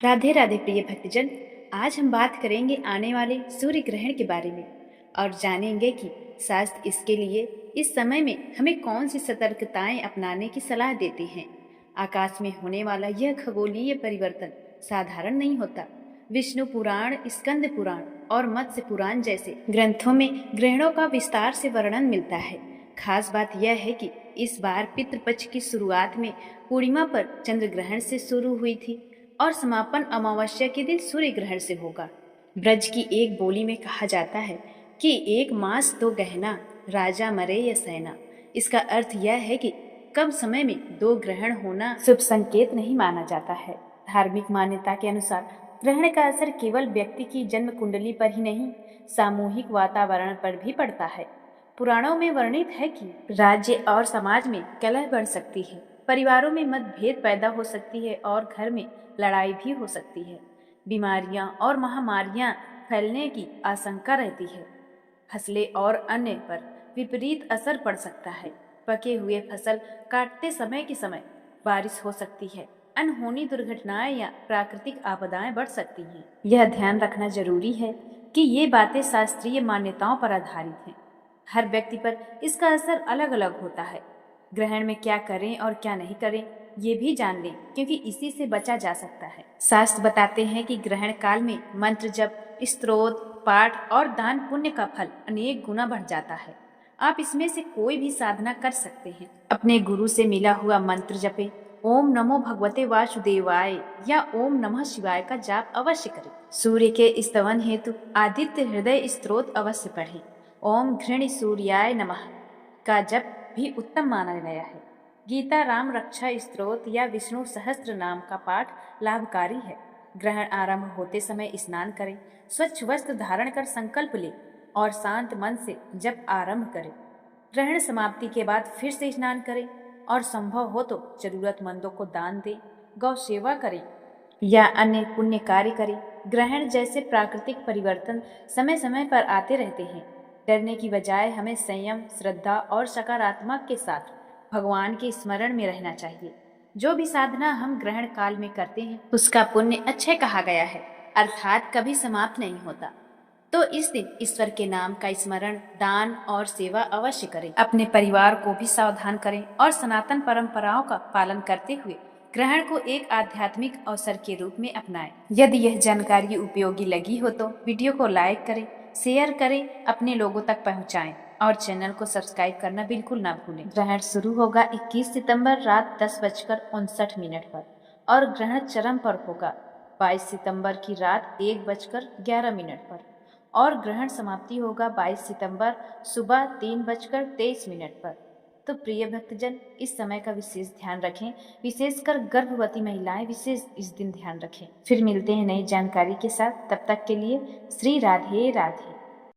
राधे राधे प्रिय भक्तजन। आज हम बात करेंगे आने वाले सूर्य ग्रहण के बारे में और जानेंगे कि शास्त्र इसके लिए इस समय में हमें कौन सी सतर्कताएं अपनाने की सलाह देते हैं। आकाश में होने वाला यह खगोलीय परिवर्तन साधारण नहीं होता। विष्णु पुराण, स्कंद पुराण और मत्स्य पुराण जैसे ग्रंथों में ग्रहणों का विस्तार से वर्णन मिलता है। खास बात यह है कि इस बार पितृपक्ष की शुरुआत में पूर्णिमा पर चंद्र ग्रहण से शुरू हुई थी और समापन अमावस्या के दिन सूर्य ग्रहण से होगा। ब्रज की एक बोली में कहा जाता है कि एक मास दो गहना, राजा मरे या सेना। इसका अर्थ यह है कि कम समय में दो ग्रहण होना शुभ संकेत नहीं माना जाता है। धार्मिक मान्यता के अनुसार ग्रहण का असर केवल व्यक्ति की जन्म कुंडली पर ही नहीं, सामूहिक वातावरण पर भी पड़ता है। पुराणों में वर्णित है कि राज्य और समाज में कलह बढ़ सकती है, परिवारों में मतभेद पैदा हो सकती है और घर में लड़ाई भी हो सकती है। बीमारियां और महामारियां फैलने की आशंका रहती है। फसलें और अन्य पर विपरीत असर पड़ सकता है। पके हुए फसल काटते समय के समय बारिश हो सकती है। अनहोनी दुर्घटनाएं या प्राकृतिक आपदाएं बढ़ सकती हैं। यह ध्यान रखना जरूरी है कि ये बातें शास्त्रीय मान्यताओं पर आधारित हैं। हर व्यक्ति पर इसका असर अलग अलग होता है। ग्रहण में क्या करें और क्या नहीं करें ये भी जान लें, क्योंकि इसी से बचा जा सकता है। शास्त्र बताते हैं कि ग्रहण काल में मंत्र जप, स्तोत्र पाठ और दान पुण्य का फल अनेक गुना बढ़ जाता है। आप इसमें से कोई भी साधना कर सकते हैं। अपने गुरु से मिला हुआ मंत्र जपे, ओम नमो भगवते वासुदेवाय या ओम नमः शिवाय का जाप अवश्य करें। सूर्य के स्तवन हेतु आदित्य हृदय स्तोत्र अवश्य पढ़ें। ओम घृण सूर्याय नमः का जप भी उत्तम माना गया है। गीता राम रक्षा स्तोत्र या विष्णु सहस्त्र नाम का पाठ लाभकारी है। ग्रहण आरंभ होते समय स्नान करें, स्वच्छ वस्त्र धारण कर संकल्प लें और शांत मन से जप आरंभ करें। ग्रहण समाप्ति के बाद फिर से स्नान करें और संभव हो तो जरूरतमंदों को दान दें, गौ सेवा करें या अन्य पुण्य कार्य करें। ग्रहण जैसे प्राकृतिक परिवर्तन समय समय पर आते रहते हैं। डरने की बजाय हमें संयम, श्रद्धा और सकारात्मक के साथ भगवान के स्मरण में रहना चाहिए। जो भी साधना हम ग्रहण काल में करते हैं उसका पुण्य अच्छे कहा गया है, अर्थात कभी समाप्त नहीं होता। तो इस दिन ईश्वर के नाम का स्मरण, दान और सेवा अवश्य करें। अपने परिवार को भी सावधान करें और सनातन परंपराओं का पालन करते हुए ग्रहण को एक आध्यात्मिक अवसर के रूप में अपनाएं। यदि यह जानकारी उपयोगी लगी हो तो वीडियो को लाइक करें, शेयर करें, अपने लोगों तक पहुंचाएं और चैनल को सब्सक्राइब करना बिल्कुल ना भूलें। ग्रहण शुरू होगा 21 सितंबर रात 10:59 पर और ग्रहण चरम पर होगा 22 सितंबर की रात 1:11 पर और ग्रहण समाप्ति होगा 22 सितंबर सुबह 3:23 पर। तो प्रिय भक्तजन, इस समय का विशेष ध्यान रखें, विशेषकर गर्भवती महिलाएं विशेष इस दिन ध्यान रखें। फिर मिलते हैं नई जानकारी के साथ, तब तक के लिए श्री राधे राधे।